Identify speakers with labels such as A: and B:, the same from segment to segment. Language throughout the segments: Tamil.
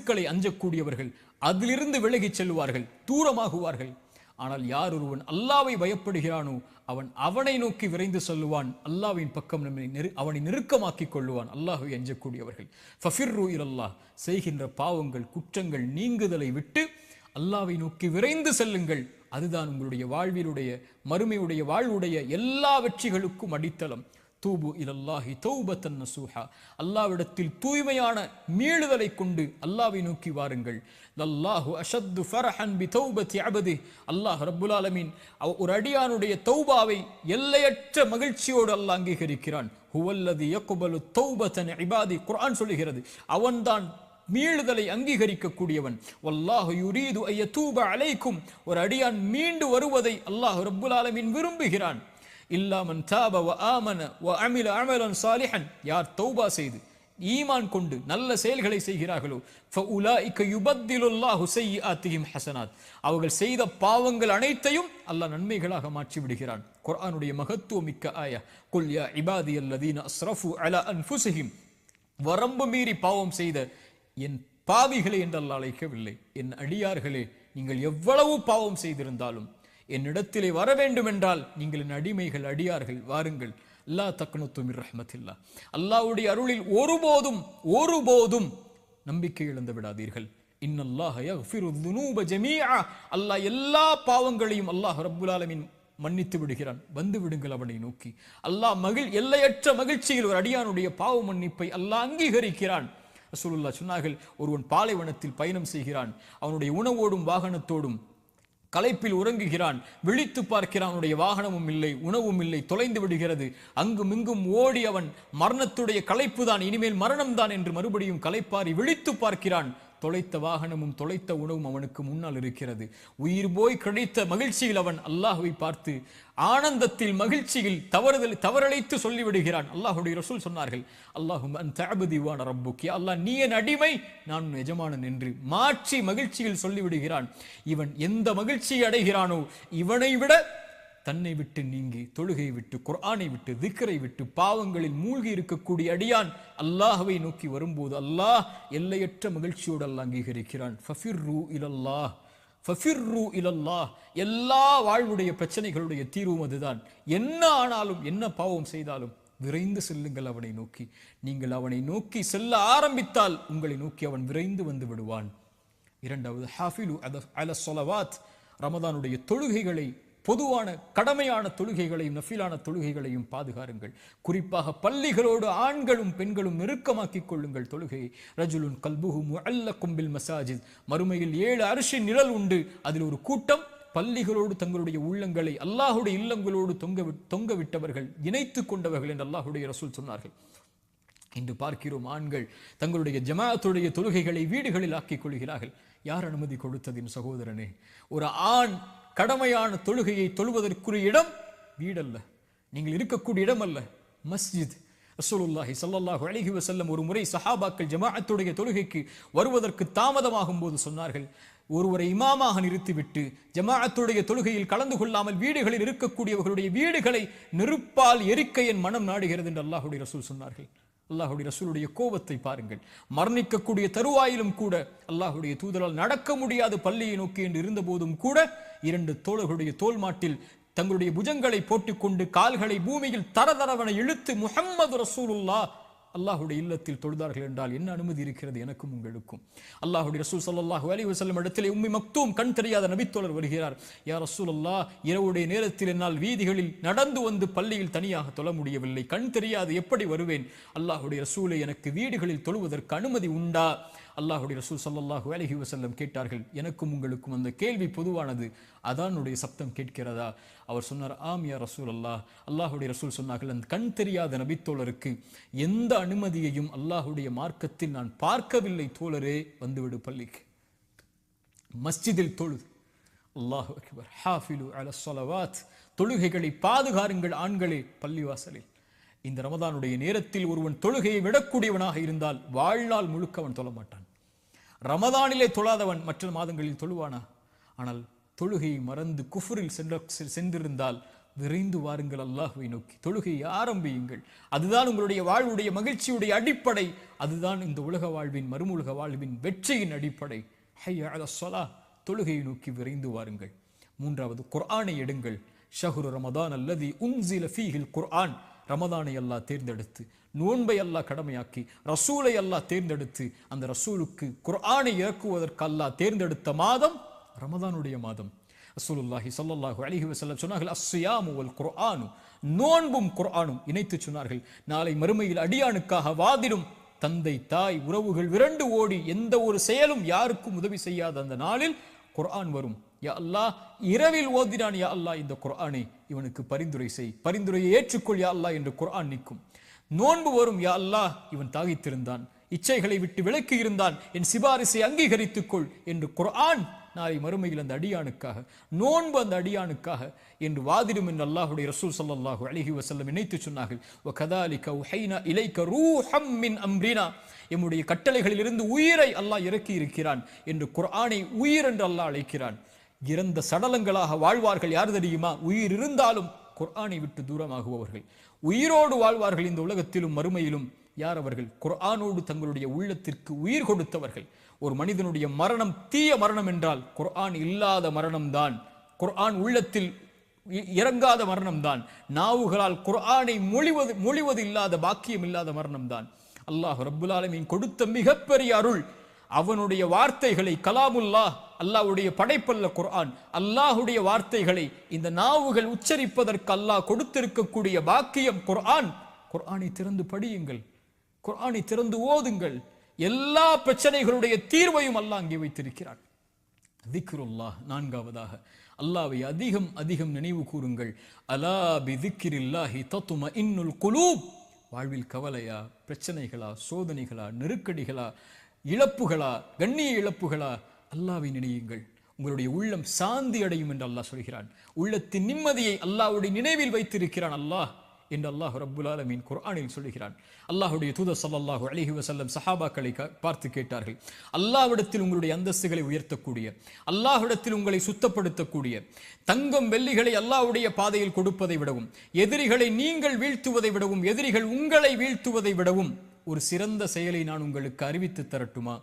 A: ரிசுக்களை அஞ்சக்கூடியவர்கள் அதிலிருந்து விலகிச் செல்வார்கள், தூரமாகுவார்கள். ஆனால் யார் ஒருவன் அல்லாஹ்வை பயப்படுகிறானோ அவன் அவனை நோக்கி விரைந்து செல்லுவான், அல்லாஹ்வின் பக்கம் அவனை நெருக்கமாக்கிக் கொள்ளுவான். அல்லாஹ்வை அஞ்சக்கூடியவர்கள் ஃபஃபிர்ரு இலல்லாஹ், செய்கின்ற பாவங்கள் குற்றங்கள் நீங்குதலை விட்டு அல்லாஹ்வை நோக்கி விரைந்து செல்லுங்கள். அதுதான் உங்களுடைய வாழ்விலுடைய மறுமையுடைய வாழ்வுடைய எல்லா வெற்றிகளுக்கும் அடித்தளம். தூபு இலல்லாஹி தௌபத்தன் நசூஹா, அல்லாஹ்விடத்தில் தூய்மையான மீளுதலை கொண்டு அல்லாஹ்வை நோக்கி வாருங்கள். லல்லாஹு அஷத்து ஃபரஹன் பி தௌபத்தி அபதி, அல்லாஹ் ரப்புல் ஆலமீன் ஒரு அடியானுடைய தௌபாவை எல்லையற்ற மகிழ்ச்சியோடு அல்லாஹ் அங்கீகரிக்கிறான். ஹுவல்லதி யக்பலு தௌபத்தன் இபாதி, குர்ஆன் சொல்லுகிறது அவன்தான் மீளுதலை அங்கீகரிக்கக்கூடியவன். வல்லாஹு யுரீது அய்யதூப அலைக்கும், ஒரு அடியான் மீண்டு வருவதை அல்லாஹ் ரப்புல் ஆலமீன் விரும்புகிறான். இல்லா மன் தாப வ ஆமன வ அமில அமலன் சாலிஹன், யார் தௌபா செய்து ஈமான் கொண்டு நல்ல செயல்களை செய்கிறார்களோ ஃபஉலாயிக யுபத்திலுல்லாஹு ஸய்யிஆத்திஹிம் ஹஸனாத், அவர்கள் செய்த பாவங்கள் அனைத்தையும் அல்லாஹ் நன்மைகளாக மாற்றி விடுகிறான். குர்ஆனுடைய மகத்துவமிக்க ஆயா, குல் யா இபாதியல்லதீன அஸ்ரஃபு அலா அன்ஃபுஸிஹிம், வரம்பு மீறி பாவம் செய்த என் பாவிகளே என்று அல்லாஹ் அழைக்கவில்லை. என் அடியார்களே, நீங்கள் எவ்வளவு பாவம் செய்திருந்தாலும் என்னிடத்திலே வர வேண்டும் என்றால் நீங்கள் என் அடிமைகள், அடியார்கள், வாருங்கள். லா தக்னது மிர் ரஹ்மத்தில்லாஹ், அல்லாஹ்வுடைய அருளில் ஒருபோதும் நம்பிக்கை இழந்து விடாதீர்கள். இன்னல்லாஹ யக்ஃபிரு ذுனூப ஜமீஆ, அல்லாஹ் எல்லா பாவங்களையும் அல்லாஹ் ரப்புல் ஆலமீன் மன்னித்து விடுகிறான். வந்து விடுங்கள் அவனை நோக்கி. அல்லாஹ் எல்லையற்ற மகிழ்ச்சியில் ஒரு அடியானுடைய பாவ மன்னிப்பை அல்லாஹ் அங்கீகரிக்கிறான். ரசூலுல்லாஹ் சொன்னார்கள், ஒருவன் பாலைவனத்தில் பயணம் செய்கிறான், அவனுடைய உணவோடும் வாகனத்தோடும் களைப்பில் உறங்குகிறான், விழித்து பார்க்கிறான், அவனுடைய வாகனமும் இல்லை, உணவும் இல்லை, தொலைந்து விடுகிறது. அங்கும் இங்கும் ஓடி அவன் மரணத்துடைய களைப்பு தான், இனிமேல் மரணம் தான் என்று மறுபடியும் களைப்பாரி விழித்து பார்க்கிறான். தொலைத்த வாகனமும் தொலைத்த உணவும் அவனுக்கு முன்னால் இருக்கிறது. உயிர் போய் கிடைத்த மகிழ்ச்சியில் அவன் அல்லாஹ்வை பார்த்து ஆனந்தத்தில் மகிழ்ச்சியில் தவறழைத்து சொல்லிவிடுகிறான். அல்லாஹ்வுடைய ரசூல் சொன்னார்கள், அல்லாஹும்ம அன்த அப்தி வ அன ரப்புக், யா அல்லாஹ் நீ என் அடிமை, நான் உன் எஜமானன் என்று மாற்றி மகிழ்ச்சியில் சொல்லிவிடுகிறான். இவன் எந்த மகிழ்ச்சியை அடைகிறானோ இவனை விட தன்னை விட்டு நீங்கி தொழுகை விட்டு குர்ஆனை விட்டு திக்ரை விட்டு பாவங்களில் மூழ்கி இருக்கக்கூடிய அடியான் அல்லாஹ்வை நோக்கி வரும்போது அல்லாஹ் எல்லையற்ற மகிழ்ச்சியோடு அல்லாஹ் அங்கீகரிக்கிறான். ஃபஃபிர்ரு இலல்லாஹ், ஃபஃபிர்ரு இலல்லாஹ், எல்லா வாழ்வுடைய பிரச்சனைகளுடைய தீர்வும் அதுதான். என்ன ஆனாலும் என்ன பாவம் செய்தாலும் விரைந்து செல்லுங்கள் அவனை நோக்கி. நீங்கள் அவனை நோக்கி செல்ல ஆரம்பித்தால் உங்களை நோக்கி அவன் விரைந்து வந்து விடுவான். இரண்டாவது, ஹாஃபிலு அல ஸலவாத், ரமதானுடைய தொழுகைகளை, பொதுவான கடமையான தொழுகைகளையும் நஃபிலான தொழுகைகளையும் பாதுகாருங்கள். குறிப்பாக பள்ளிகளோடு ஆண்களும் பெண்களும் நெருக்கமாக்கிக் கொள்ளுங்கள் தொழுகையை. ரஜுலுன் கல்புஹு முஅல்லகும் பில் மசாஜித், மறுமையில் 7 அர்ஷின் நிழல் உண்டு. அதில் ஒரு கூட்டம் பள்ளிகளோடு தங்களுடைய உள்ளங்களை அல்லாஹ்வுடைய இல்லங்களோடு தொங்க விட்டவர்கள், இணைத்துக் கொண்டவர்கள் என்று அல்லாஹ்வுடைய ரசூல் சொன்னார்கள். இன்று பார்க்கிறோம், ஆண்கள் தங்களுடைய ஜமாஅத்துடைய தொழுகைகளை வீடுகளில் ஆக்கிக் கொள்கிறார்கள். யார் அனுமதி கொடுத்ததின் சகோதரனே? ஒரு ஆண் கடமையான தொழுகையை தொழுவதற்குரிய இடம் வீடல்ல, நீங்கள் இருக்கக்கூடிய இடம் அல்ல, மஸ்ஜித். ரசூலுல்லாஹி ஸல்லல்லாஹு அலைஹி வஸல்லம் ஒரு முறை சஹாபாக்கள் ஜமாஅத்துடைய தொழுகைக்கு வருவதற்கு தாமதமாகும் போது சொன்னார்கள், ஒருவரை இமாமாக நிறுத்திவிட்டு ஜமாஅத்துடைய தொழுகையில் கலந்து கொள்ளாமல் வீடுகளில் இருக்கக்கூடியவர்களுடைய வீடுகளை நெருப்பால் எரிக்க என் மனம் நாடுகிறது என்று அல்லாஹ்வுடைய ரசூல் சொன்னார்கள். அல்லாஹ்வுடைய ரசூலுடைய கோபத்தை பாருங்கள். மரணிக்கக்கூடிய தருவாயிலும் கூட அல்லாஹ்வுடைய தூதரால் நடக்க முடியாது பள்ளியை நோக்கி என்று இருந்த போதும் கூட 2 தோழர்களுடைய தோல் மாட்டில் தங்களுடைய புஜங்களை போட்டுக்கொண்டு கால்களை பூமியில் தரதரவன இழுத்து முஹம்மது ரசூலுல்லாஹ் அல்லாஹ்வுடைய இல்லத்தில் தொழுதார்கள் என்றால் என்ன அனுமதி இருக்கிறது எனக்கும் உங்களுக்கும்? அல்லாஹ்வுடைய ரசூல் ஸல்லல்லாஹு அலைஹி வஸல்லம் இடத்திலே உம்மி மக்தூம், கண் தெரியாத நபித்தோழர் வருகிறார். யா ரசூலல்லாஹ், இரவுடைய நேரத்தில் என்னால் வீதிகளில் நடந்து வந்து பள்ளியில் தனியாக தொழ முடியவில்லை, கண் தெரியாது, எப்படி வருவேன்? அல்லாஹ்வுடைய ரசூலை, எனக்கு வீடுகளில் தொழுவதற்கு அனுமதி உண்டா? அல்லாஹ்வுடைய ரசூல் ஸல்லல்லாஹு அலைஹி வஸல்லம் கேட்டார்கள், எனக்கும் உங்களுக்கும் அந்த கேள்வி பொதுவானது, அதானுடைய சப்தம் கேட்கிறதா? அவர் சொன்னார், ஆம் யா ரசூலல்லாஹ். அல்லாஹ்வுடைய ரசூல் சொன்னார்கள், அந்த கண் தெரியாத நபித்தோழருக்கு எந்த அனுமதியையும் அல்லாஹ்வுடைய மார்க்கத்தில் நான் பார்க்கவில்லை தோழரே, வந்துவிடு பள்ளிக்கு, மஸ்ஜிதில் தொழுது. அல்லாஹு அக்பர். ஹாஃபிலு அல ஸலவாத், தொழுகைகளை பாதுகாருங்கள் ஆண்களே பள்ளிவாசலில். இந்த ரமதானுடைய நேரத்தில் ஒருவன் தொழுகையை விடக்கூடியவனாக இருந்தால் வாழ்நாள் முழுக்க அவன் தொழ மாட்டான். ரமதானிலே தொழாதவன் மற்ற மாதங்களில் தொழுவானா? ஆனால் தொழுகையை மறந்து குஃப்ரில் சென்றிருந்தால் விரைந்து வாருங்கள் அல்லாஹ்வை நோக்கி, தொழுகையை ஆரம்பியுங்கள். அதுதான் உங்களுடைய வாழ்வுடைய மகிழ்ச்சியுடைய அடிப்படை. அதுதான் இந்த உலக வாழ்வின் மறுமுலக வாழ்வின் வெற்றியின் அடிப்படை. ஹய்ய அலஸ் ஸலாஹ், தொழுகையை நோக்கி விரைந்து வாருங்கள். மூன்றாவது, குர்ஆனை எடுங்கள். ஷஹ்ரு ரமதான் அல்லதி உன்ஸில ஃபீஹில் குர்ஆன். ரமதானை அல்லாஹ் தேர்ந்தெடுத்து, நோன்பை அல்லாஹ் கடமையாக்கி, ரசூலை அல்லாஹ் தேர்ந்தெடுத்து, அந்த ரசூலுக்கு குர்ஆனை இறக்குவதற்கு அல்லாஹ் தேர்ந்தெடுத்த மாதம் ரமதானுடைய மாதம். ரசூலுல்லாஹி ஸல்லல்லாஹு அலைஹி வஸல்லம் சொன்னார்கள், அஸ்ஸியாமு வல் குர்ஆனு, நோன்பும் குர்ஆனும் இணைத்து சொன்னார்கள். நாளை மறுமையில் அடியானுக்காக வாதிடும் தந்தை தாய் உறவுகள் விரண்டு ஓடி எந்த ஒரு செயலும் யாருக்கும் உதவி செய்யாத அந்த நாளில் குர்ஆன் வரும். யா அல்லாஹ், இரவில் ஓதினான் யா அல்லாஹ் இந்த குர்ஆனை, இவனுக்கு பரிந்துரை செய், பரிந்துரையை ஏற்றுக்கொள் யா அல்லாஹ் என்று குர்ஆன் நிற்கும். நோன்பு வரும், யா அல்லாஹ் இவன் தாகித்திருந்தான், இச்சைகளை விட்டு விலக்கி இருந்தான், என் சிபாரிசை அங்கீகரித்துக்கொள் என்று குர்ஆன் நாளை மறுமையில் அந்த அடியானுக்காக, நோன்பு அந்த அடியானுக்காக என்று வாதிடும் என்று அல்லாஹ்வுடைய ரசூல் ஸல்லல்லாஹு அலைஹி வஸல்லம் இணைத்து சொன்னார்கள். வகதாலிக உஹைனா இலைக ரூஹம் மின் அம்ரினா, எம்முடைய கட்டளைகளிலிருந்து உயிரை அல்லாஹ் இறக்கி இருக்கிறான் என்று குர்ஆனை உயிர் என்று அல்லாஹ் அழைக்கிறான். இறந்த சடலங்களாக வாழ்வார்கள் யார் தெரியுமா? உயிர் இருந்தாலும் குர்ஆனை விட்டு தூரமாகுபவர்கள். உயிரோடு வாழ்வார்கள் இந்த உலகத்திலும் மறுமையிலும். யார் அவர்கள்? குர்ஆனோடு தங்களுடைய உள்ளத்திற்கு உயிர் கொடுத்தவர்கள். ஒரு மனிதனுடைய மரணம் தீய மரணம் என்றால் குர்ஆன் இல்லாத மரணம்தான், குர்ஆன் உள்ளத்தில் இறங்காத மரணம்தான், நாவுகளால் குர்ஆனை மொழிவது இல்லாத பாக்கியம் இல்லாத மரணம்தான். அல்லாஹ் ரப்புல் ஆலமீன் கொடுத்த மிகப்பெரிய அருள். அவனுடைய வார்த்தைகளை, கலாமுல்லாஹ், அல்லாஹ்வுடைய படைப்பல்ல குர்ஆன், அல்லாஹ்வுடைய வார்த்தைகளை இந்த நாவுகள் உச்சரிப்பதற்கு அல்லாஹ் கொடுத்திருக்கக்கூடிய பாக்கியம் குர்ஆன். குர்ஆனை திறந்து படியுங்கள், குர்ஆனை திறந்து ஓதுங்கள். எல்லா பிரச்சனைகளுடைய தீர்வையும் அல்லாஹ் அங்கே வைத்திருக்கிறான். திக்ருல்லாஹ். நான்காவதாக, அல்லாஹ்வை அதிகம் அதிகம் நினைவு கூறுங்கள். அலா பி திக்ரில்லாஹி தத்மஇன்னுல் குலூப். வாழ்வில் கவலையா, பிரச்சனைகளா, சோதனைகளா, நெருக்கடிகளா, இழப்புகளா, கண்ணிய இழப்புகளா, அல்லாஹ்வை நினையுங்கள், உங்களுடைய உள்ளம் சாந்தி அடையும் என்று அல்லாஹ் சொல்கிறான். உள்ளத்தின் நிம்மதியை அல்லாஹ்வுடைய நினைவில் வைத்திருக்கிறான் அல்லாஹ் என்று அல்லாஹ் ரப்புல் ஆலமீன் குர்ஆனில் சொல்கிறான். அல்லாஹ்வுடைய தூதர் ஸல்லல்லாஹு அலைஹி வஸல்லம் சஹாபாக்களை பார்த்து கேட்டார்கள், அல்லாஹ்விடத்தில் உங்களுடைய அந்தஸ்துகளை உயர்த்தக்கூடிய, அல்லாஹ்விடத்தில் உங்களை சுத்தப்படுத்தக்கூடிய, தங்கம் வெள்ளிகளை அல்லாஹ்வுடைய பாதையில் கொடுப்பதை விடவும், எதிரிகளை நீங்கள் வீழ்த்துவதை விடவும், எதிரிகள் உங்களை வீழ்த்துவதை விடவும் ஒரு சிறந்த செயலை நான் உங்களுக்கு அறிவித்து தரட்டுமா?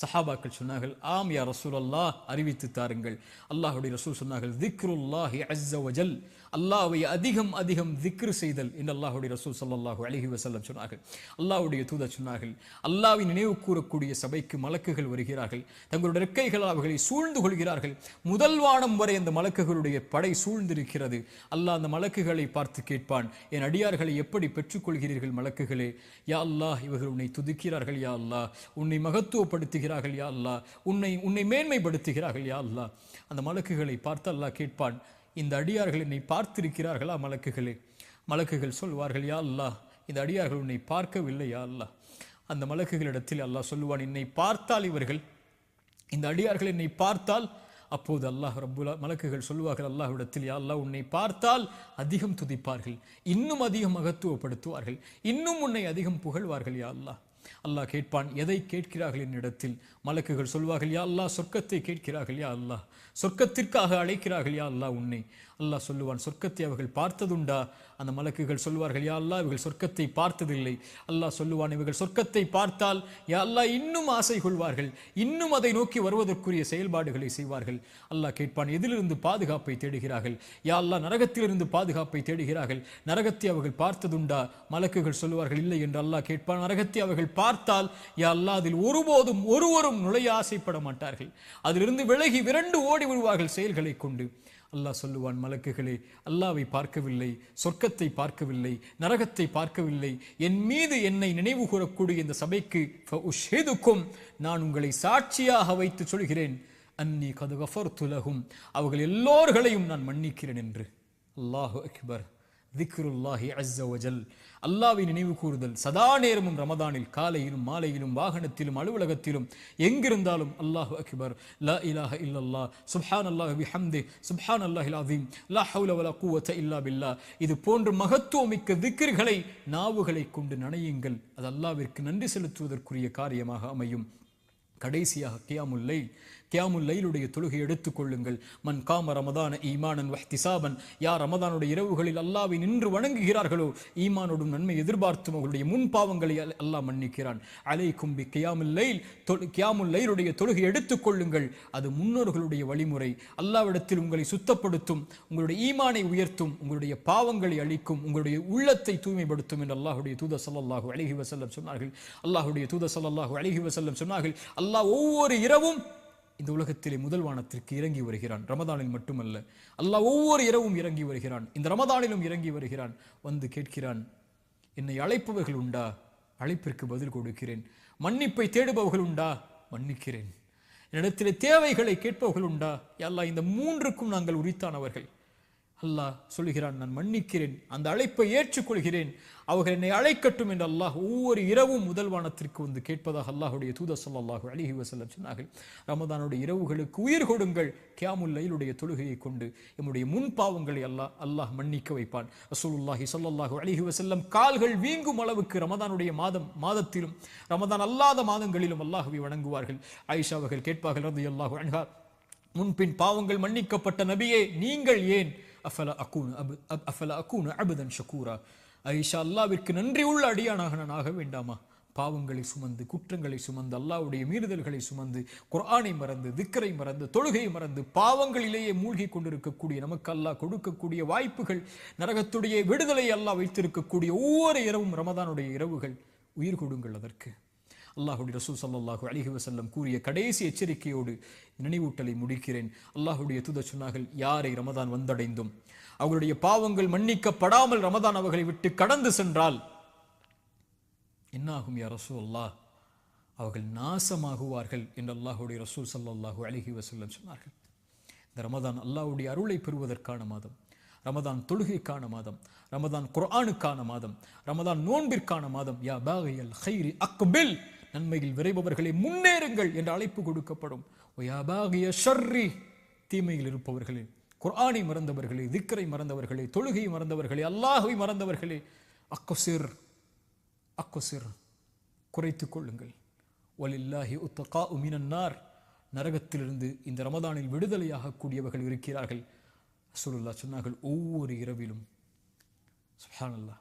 A: சஹாபாக்கள் சொன்னார்கள், ஆம் யா ரசூலல்லாஹ், அறிவித்து தாருங்கள். அல்லாஹ்வுடைய ரசூல் சொன்னார்கள், திக்ருல்லாஹி அஸ்ஸ வஜல், அல்லாஹ்வை அதிகம் அதிகம் திக்ர் செய்தல் என்று அல்லாஹ்வுடைய ரசூல் ஸல்லல்லாஹு அலைஹி வஸல்லம் சொன்னார்கள். அல்லாஹ்வுடைய தூதர் சொன்னார்கள், அல்லாஹ்வை நினைவு கூறக்கூடிய சபைக்கு மலக்குகள் வருகிறார்கள், தங்களுடைய ரெக்கைகளால் அவர்களை சூழ்ந்து கொள்கிறார்கள். முதல் வானம் வரை அந்த மலக்குகளுடைய படை சூழ்ந்திருக்கிறது. அல்லாஹ் அந்த மலக்குகளை பார்த்து கேட்பான், என் அடியார்களை எப்படி பெற்றுக்கொள்கிறீர்கள் மலக்குகளே? யா அல்லாஹ், இவர்கள் உன்னை துதிக்கிறார்கள் யா அல்லாஹ், உன்னை மகத்துவப்படுத்துகிறார்கள் யா அல்லாஹ், உன்னை மேன்மைப்படுத்துகிறார்கள் யா அல்லாஹ். அந்த மலக்குகளை பார்த்து அல்லாஹ் கேட்பான், இந்த அடியார்கள் என்னை பார்த்திருக்கிறார்களா மலக்குகளே? மலக்குகள் சொல்வார்கள், யா அல்லாஹ், இந்த அடியார்கள் உன்னை பார்க்கவில்லை யா அல்லாஹ். அந்த மலக்குகளிடத்தில் அல்லாஹ் சொல்லுவான், என்னை பார்த்தால் இவர்கள், இந்த அடியார்கள் என்னை பார்த்தால், அப்போது அல்லாஹ் மலக்குகள் சொல்லுவார்கள் அல்லாஹ்விடத்தில், யா அல்லாஹ், உன்னை பார்த்தால் அதிகம் துதிப்பார்கள், இன்னும் அதிகம் மகத்துவப்படுத்துவார்கள், இன்னும் உன்னை அதிகம் புகழ்வார்கள் யா அல்லாஹ். அல்லாஹ் கேட்பான், எதை கேட்கிறார்கள் என்னிடத்தில்? மலக்குகள் சொல்வார்கள், யா அல்லாஹ், சொர்க்கத்தை கேட்கிறார்கள் யா அல்லாஹ், சொர்க்கத்திற்காக அழைக்கிறார்கள் யா அல்லாஹ் உன்னை. அல்லாஹ் சொல்லுவான், சொர்க்கத்தை அவர்கள் பார்த்ததுண்டா? அந்த மலக்குகள் சொல்வார்கள், யா அல்லாஹ், இவர்கள் சொர்க்கத்தை பார்த்ததில்லை. அல்லாஹ் சொல்லுவான், இவர்கள் சொர்க்கத்தை பார்த்தால் யா அல்லாஹ் இன்னும் ஆசை கொள்வார்கள், இன்னும் அதை நோக்கி வருவதற்குரிய செயல்பாடுகளை செய்வார்கள். அல்லாஹ் கேட்பான், எதிலிருந்து பாதுகாப்பை தேடுகிறார்கள்? யா அல்லாஹ், நரகத்திலிருந்து பாதுகாப்பை தேடுகிறார்கள், நரகத்தை அவர்கள் பார்த்ததுண்டா? மலக்குகள் சொல்லுவார்கள், இல்லை என்று அல்லாஹ் கேட்பான், நரகத்தை அவர்கள் பார்த்தால் யா அல்லாஹ், அதில் ஒருபோதும் ஒருவரும் நுழைய ஆசைப்பட மாட்டார்கள், அதிலிருந்து விலகி விரண்டு ஓடி விடுவார்கள் செயல்களை கொண்டு. அல்லாஹ் சொல்லுவான், மலக்குகளே, அல்லாஹ்வை பார்க்கவில்லை, சொர்க்கத்தை பார்க்கவில்லை, நரகத்தை பார்க்கவில்லை, என் மீது என்னை நினைவு கூறக்கூடிய இந்த சபைக்கு ஃபஉஷ்ஹிதுக்கும், நான் உங்களை சாட்சியாக வைத்து சொல்கிறேன், அன்னி கத் கஃபர்து லஹும், அவர்கள் எல்லோர்களையும் நான் மன்னிக்கிறேன் என்று. அல்லாஹு அக்பர். திக்ருல்லாஹி அஸ்ஸ வஜல், அல்லாஹ்வை நினைவு கூறுதல் சதா நேரமும் ரமதானில், காலையிலும் மாலையிலும், வாகனத்திலும், அலுவலகத்திலும், எங்கிருந்தாலும் அல்லாஹு அக்பர், லா இலாஹ இல்லல்லாஹ், சுப்ஹானல்லாஹி பிஹம்தி, சுப்ஹானல்லாஹில் அஸீம், லா ஹவ்ல வலா குவத இல்லா பில்லாஹ். இது போன்ற மகத்துவமிக்க திக்ர்களை நாவுகளை கொண்டு நனையுங்கள். அது அல்லாஹ்விற்கு நன்றி செலுத்துவதற்குரிய காரியமாக அமையும். கடைசியாக கியாமுல் லைலுடைய தொழுகை எடுத்துக் கொள்ளுங்கள். மன் காம ரமதான ஈமானன் வஹ்திசாபன், யார் ரமதானுடைய இரவுகளில் அல்லாஹ்வை நின்று வணங்குகிறார்களோ ஈமானோடும் நன்மை எதிர்பார்த்தும் அவர்களுடைய முன் பாவங்களை அல்லாஹ் மன்னிக்கிறான். அலைக்கும் பி கியாமுல் லைலுடைய தொழுகை எடுத்துக் கொள்ளுங்கள். அது முன்னோர்களுடைய வழிமுறை. அல்லாஹ்விடத்தில் உங்களை சுத்தப்படுத்தும், உங்களுடைய ஈமானை உயர்த்தும், உங்களுடைய பாவங்களை அழிக்கும், உங்களுடைய உள்ளத்தை தூய்மைப்படுத்தும் என்று அல்லாஹ்வுடைய தூதர் ஸல்லல்லாஹு அலைஹி வஸல்லம் சொன்னார்கள். அல்லாஹ்வுடைய தூதர் ஸல்லல்லாஹு அலைஹி வஸல்லம் சொன்னார்கள், அல்லாஹ் ஒவ்வொரு இரவும் இந்த உலகத்திலே முதல் வானத்திற்கு இறங்கி வருகிறான். ரமதானில் மட்டுமல்ல, அல்லாஹ் ஒவ்வொரு இரவும் இறங்கி வருகிறான். இந்த ரமதானிலும் இறங்கி வருகிறான். வந்து கேட்கிறான், என்னை அழைப்பவர்கள் உண்டா? அழைப்பிற்கு பதில் கொடுக்கிறேன். மன்னிப்பை தேடுபவர்கள் உண்டா? மன்னிக்கிறேன். என்னிடத்திலே தேவைகளை கேட்பவர்கள் உண்டா? யா அல்லாஹ், இந்த மூன்றுக்கும் நாங்கள் உரித்தானவர்கள். அல்லாஹ் சொல்லுகிறான், நான் மன்னிக்கிறேன், அந்த அழைப்பை ஏற்றுக்கொள்கிறேன், அவர்கள் என்னை அழைக்கட்டும் என்று அல்லாஹ் ஒவ்வொரு இரவும் முதல் வானத்திற்கு வந்து கேட்பதாக அல்லாஹ்வுடைய தூதர் ஸல்லல்லாஹு அலைஹி வஸல்லம் சொன்னார்கள். ரமதானுடைய இரவுகளுக்கு உயிர் கொடுங்கள். கியாமுல் லைலுடைய தொழுகையை கொண்டு நம்முடைய முன் பாவங்களை அல்லாஹ் மன்னிக்க வைப்பான். ரசூலுல்லாஹி ஸல்லல்லாஹு அலைஹி வஸல்லம் கால்கள் வீங்கும் அளவுக்கு ரமதானுடைய மாதத்திலும் ரமதான் அல்லாத மாதங்களிலும் அல்லாஹ்வை வணங்குவார்கள். ஆயிஷா அவர்கள் கேட்பார்கள் ரலியல்லாஹு அன்ஹா, முன்பின் பாவங்கள் மன்னிக்கப்பட்ட நபியே, நீங்கள் ஏன் அஃபல அகூன அபதன் ஷக்கூரா, ஆயிஷா, அல்லாஹ்விற்கு நன்றி உள்ள அடியானாக நான் ஆக வேண்டாமா? பாவங்களை சுமந்து, குற்றங்களை சுமந்து, அல்லாஹ்வுடைய மீறுதல்களை சுமந்து, குர்ஆனை மறந்து, திக்ரை மறந்து, தொழுகை மறந்து, பாவங்களிலேயே மூழ்கி கொண்டிருக்கக்கூடிய நமக்கு அல்லாஹ் கொடுக்கக்கூடிய வாய்ப்புகள், நரகத்துடைய விடுதலை அல்லாஹ் வைத்திருக்கக்கூடிய ஒவ்வொரு இரவும் ரமதானுடைய இரவுகள். உயிர் கொடுங்கள் அதற்கு. அல்லாஹ்வுடைய ரசூல் ஸல்லல்லாஹு அலைஹி வஸல்லம் கூறிய கடைசி எச்சரிக்கையோடு நினைவூட்டலை முடிக்கிறேன். அல்லாஹ்வுடைய தூதர் சொன்னார்கள், யாரை ரமதான் வந்தடைந்தும் அவர்களுடைய பாவங்கள் மன்னிக்கப்படாமல் ரமதான் அவர்களை விட்டு கடந்து சென்றால் என்னாகும் யா ரசூலல்லாஹ்? அவர்கள் நாசமாகுவார்கள் என்று அல்லாஹ்வுடைய ரசூல் ஸல்லல்லாஹு அலைஹி வஸல்லம் சொன்னார்கள். இந்த ரமதான் அல்லாஹ்வுடைய அருளை பெறுவதற்கான மாதம், ரமதான் தொழுகைக்கான மாதம், ரமதான் குர்ஆனுக்கான மாதம், ரமதான் நோன்பிற்கான மாதம். யா பாகியல் கைரி அக்பில், நன்மையில் விரைபவர்களே முன்னேறுங்கள் என்று அழைப்பு கொடுக்கப்படும். யா பாகிய ஷர்ரி, தீமையில் இருப்பவர்களே, குர்ஆனை மறந்தவர்களே, திக்ரை மறந்தவர்களே, தொழுகையை மறந்தவர்களே, அல்லாஹ்வை மறந்தவர்களே, அக்ஸிர், குறைத்துக் கொள்ளுங்கள். வலில்லாஹி உத்தகாஉ மினன் நார், நரகத்திலிருந்து இந்த ரமதானில் விடுதலையாக கூடியவர்கள் இருக்கிறார்கள். ரசூலுல்லாஹ் சொன்னார்கள், ஒவ்வொரு இரவிலும் சுப்ஹானல்லாஹ்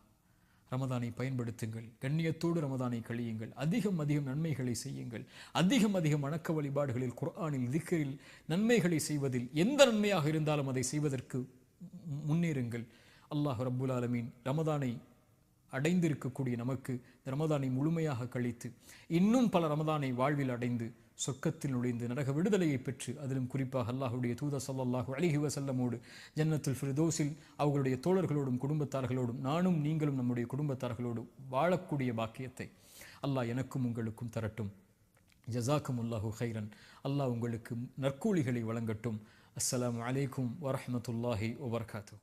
A: ரமதானை பயன்படுத்துங்கள், கண்ணியத்தோடு ரமதானை கழியுங்கள், அதிகம் நன்மைகளை செய்யுங்கள், அதிகம் வணக்க வழிபாடுகளில், குர்ஆனில், திக்ரில் நன்மைகளை செய்வதில் எந்த நன்மையாக இருந்தாலும் அதை செய்வதற்கு முன்னேறுங்கள். அல்லாஹ் ரப்புல் ஆலமீன் ரமதானை அடைந்திருக்கக்கூடிய நமக்கு இந்த ரமதானை முழுமையாக கழித்து இன்னும் பல ரமதானை வாழ்வில் அடைந்து சொர்க்கத்தில் நுழைந்து நரக விடுதலையை பெற்று, அதிலும் குறிப்பாக அல்லாஹ்வுடைய தூதர் ஸல்லல்லாஹு அலைஹி வஸல்லமோடு ஜன்னத்துல் ஃபிர்தௌஸில் அவர்களுடைய தோழர்களோடும் குடும்பத்தார்களோடும் நானும் நீங்களும் நம்முடைய குடும்பத்தார்களோடு வாழக்கூடிய பாக்கியத்தை அல்லாஹ் எனக்கும் உங்களுக்கும் தரட்டும். ஜஸாக்குமுல்லாஹு கைரன். அல்லாஹ் உங்களுக்கு நற்கூலிகளை வழங்கட்டும். அஸ்ஸலாமு அலைக்கும் வரஹ்மத்துல்லாஹி வபரகாத்துஹு.